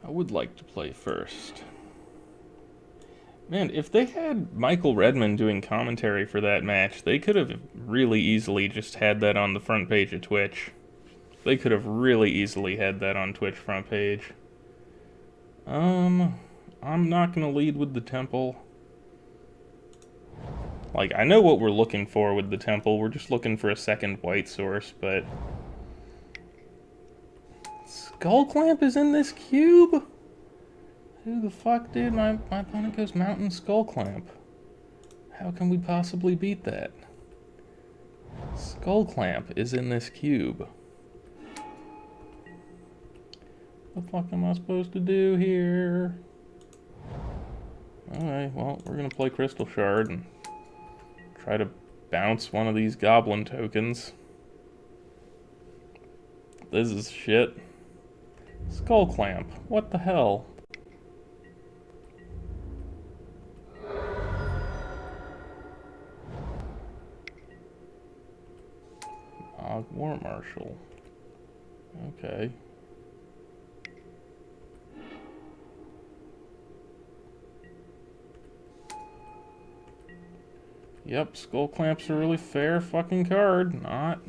I would like to play first. Man, if they had Michael Redmond doing commentary for that match, they could have really easily just had that on the front page of Twitch. They could have really easily had that on Twitch front page. I'm not gonna lead with the temple. Like, I know what we're looking for with the temple. We're just looking for a second white source, but... Skull Clamp is in this cube? Who the fuck, dude? My opponent goes Mountain Skull Clamp. How can we possibly beat that? Skull Clamp is in this cube. What the fuck am I supposed to do here? Alright, well, we're gonna play Crystal Shard and try to bounce one of these goblin tokens. This is shit. Skull Clamp. What the hell? War Marshal. Okay. Yep, Skull Clamp's a really fair fucking card. Not.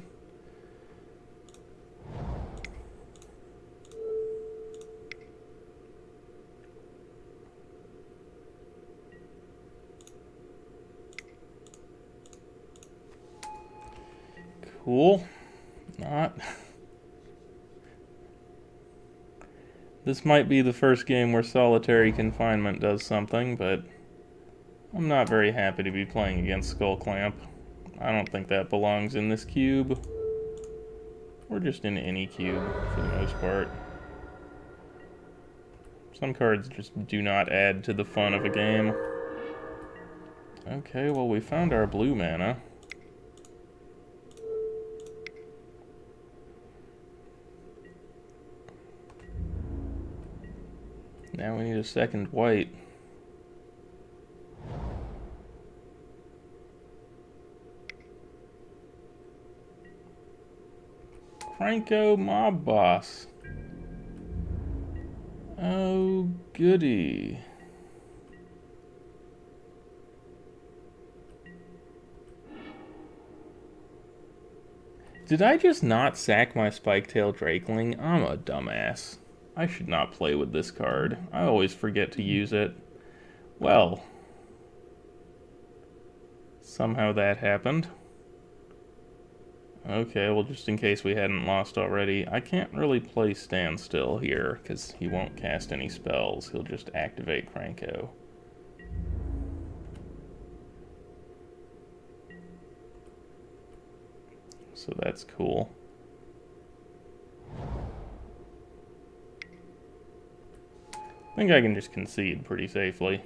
Cool. Not. This might be the first game where solitary confinement does something, but I'm not very happy to be playing against Skull Clamp. I don't think that belongs in this cube. Or just in any cube, for the most part. Some cards just do not add to the fun of a game. Okay, well, we found our blue mana. Now we need a second white. Franco Mob Boss. Oh, goody. Did I just not sack my Spiketail Drakeling? I'm a dumbass. I should not play with this card. I always forget to use it. Well, somehow that happened. Okay, well, just in case we hadn't lost already, I can't really play Standstill here, because he won't cast any spells. He'll just activate Franco. So that's cool. I think I can just concede pretty safely.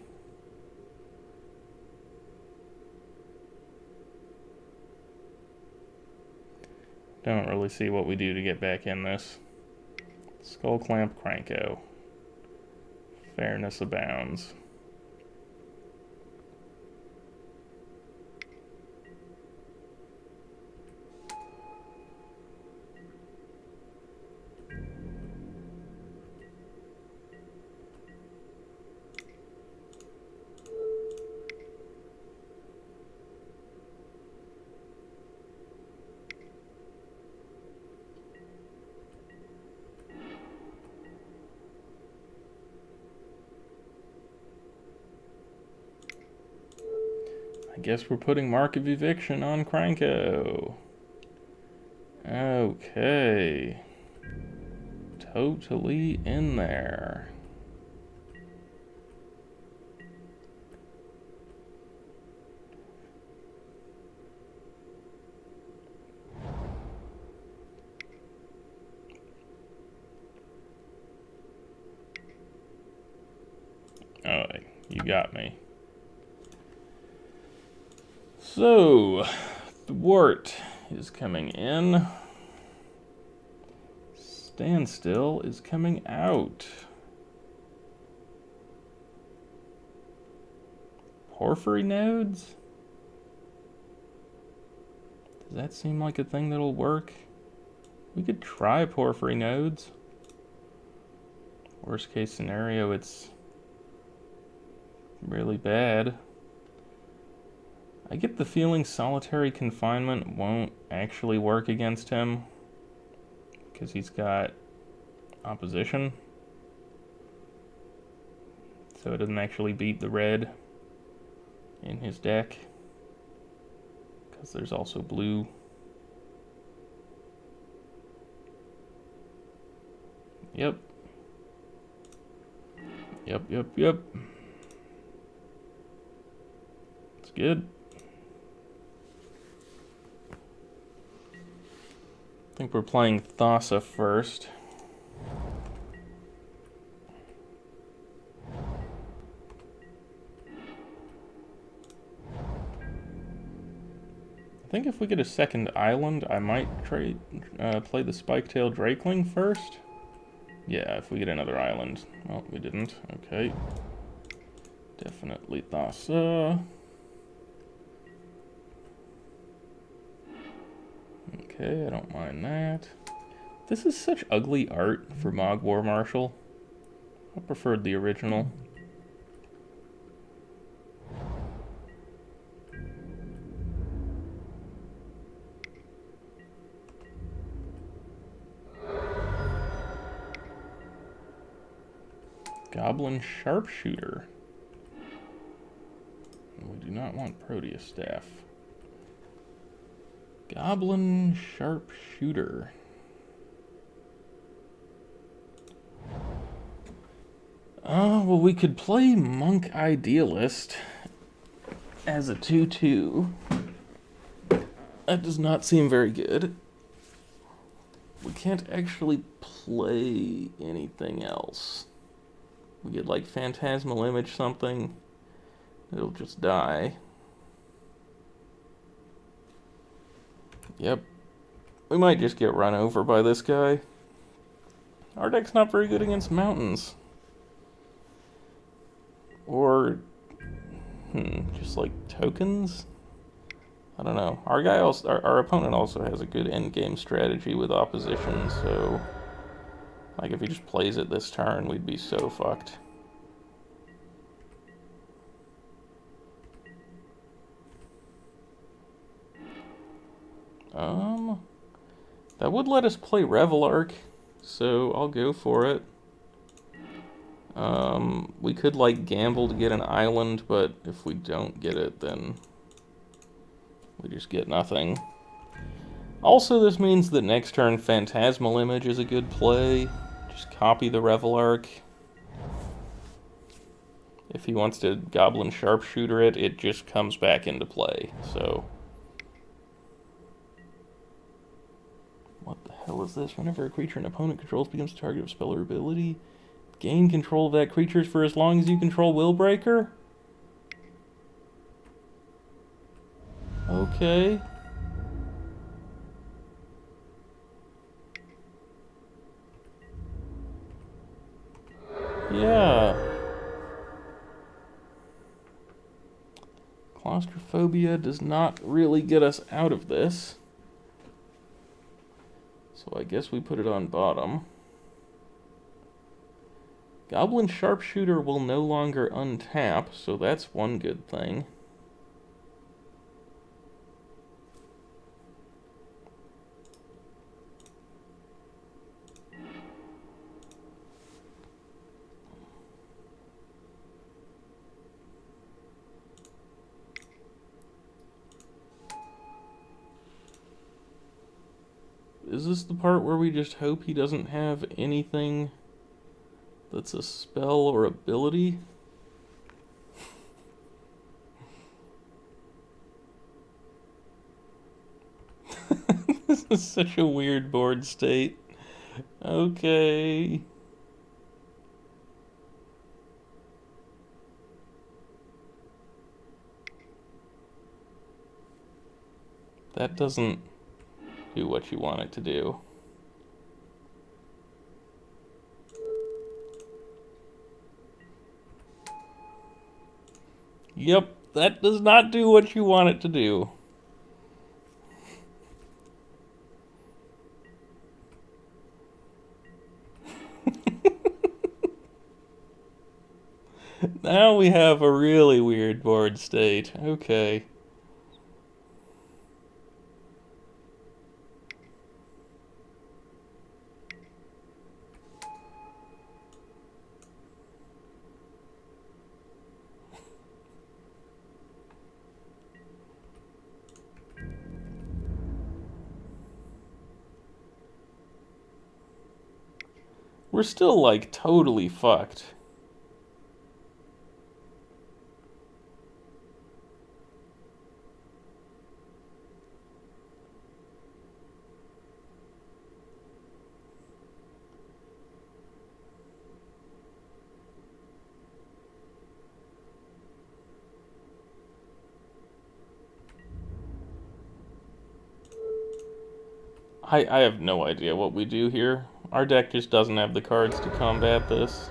Don't really see what we do to get back in this. Skull Clamp Cranko. Fairness abounds. I guess we're putting Mark of Eviction on Cranko. Okay. Totally in there. Alright, you got me. So, Thwart is coming in. Standstill is coming out. Porphyry nodes? Does that seem like a thing that'll work? We could try porphyry nodes. Worst case scenario, it's really bad. I get the feeling solitary confinement won't actually work against him because he's got opposition. So it doesn't actually beat the red in his deck because there's also blue. Yep. Yep. It's good. I think we're playing Thassa first. I think if we get a second island, I might play the Spiketail Drakeling first. Yeah, if we get another island. Well, we didn't. Okay. Definitely Thassa. Okay, I don't mind that. This is such ugly art for Mogg War Marshal. I preferred the original. Goblin Sharpshooter. We do not want Proteus Staff. Goblin Sharpshooter. Well, we could play Monk Idealist as a 2/2. That does not seem very good. We can't actually play anything else. We get like Phantasmal Image something, it'll just die. Yep. We might just get run over by this guy. Our deck's not very good against mountains. Or, just like tokens? I don't know. Our opponent also has a good endgame strategy with opposition, so like if he just plays it this turn, we'd be so fucked. That would let us play Revelark, so I'll go for it. We could like gamble to get an island, but if we don't get it, then we just get nothing. Also, this means that next turn Phantasmal Image is a good play. Just copy the Revelark. If he wants to Goblin Sharpshooter it, it just comes back into play, so... What the hell is this? Whenever a creature an opponent controls becomes the target of spell or ability, gain control of that creature for as long as you control Willbreaker? Okay. Yeah. Claustrophobia does not really get us out of this. So I guess we put it on bottom. Goblin Sharpshooter will no longer untap, so that's one good thing. Is this the part where we just hope he doesn't have anything that's a spell or ability? This is such a weird board state. Okay. That doesn't do what you want it to do. Yep, that does not do what you want it to do. Now we have a really weird board state. Okay. We're still, like, totally fucked. I have no idea what we do here. Our deck just doesn't have the cards to combat this.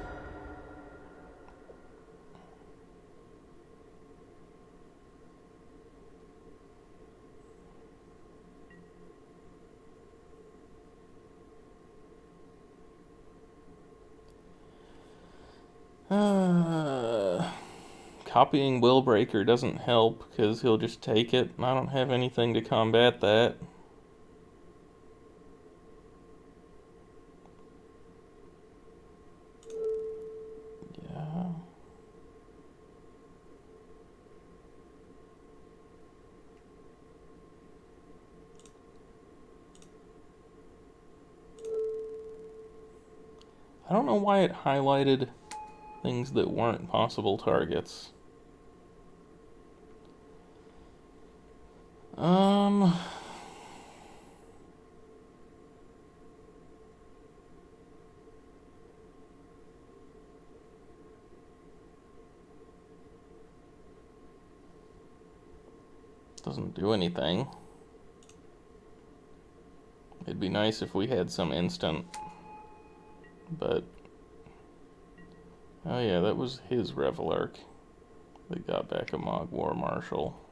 Copying Willbreaker doesn't help because he'll just take it. I don't have anything to combat that. Yeah. I don't know why it highlighted things that weren't possible targets. Doesn't do anything. It'd be nice if we had some instant, but oh yeah, that was his Revelark. They got back a Mogwar Marshal.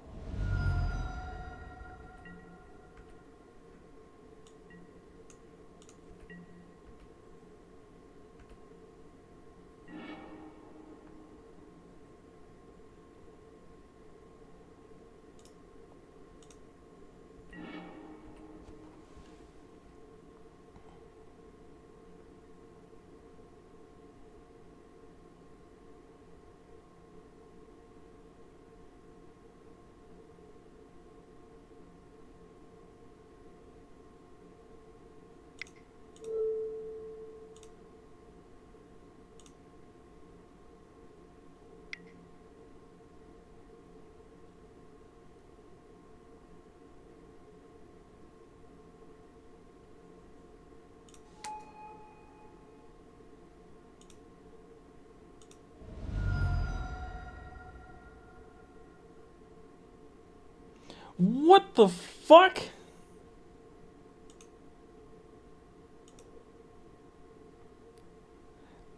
What the fuck?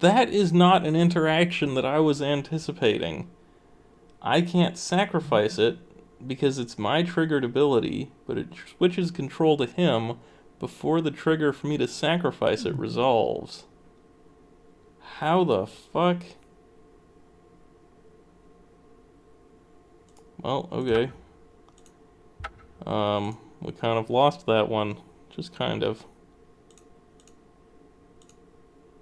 That is not an interaction that I was anticipating. I can't sacrifice it because it's my triggered ability, but it switches control to him before the trigger for me to sacrifice it resolves. How the fuck? Well, okay. We kind of lost that one. Just kind of.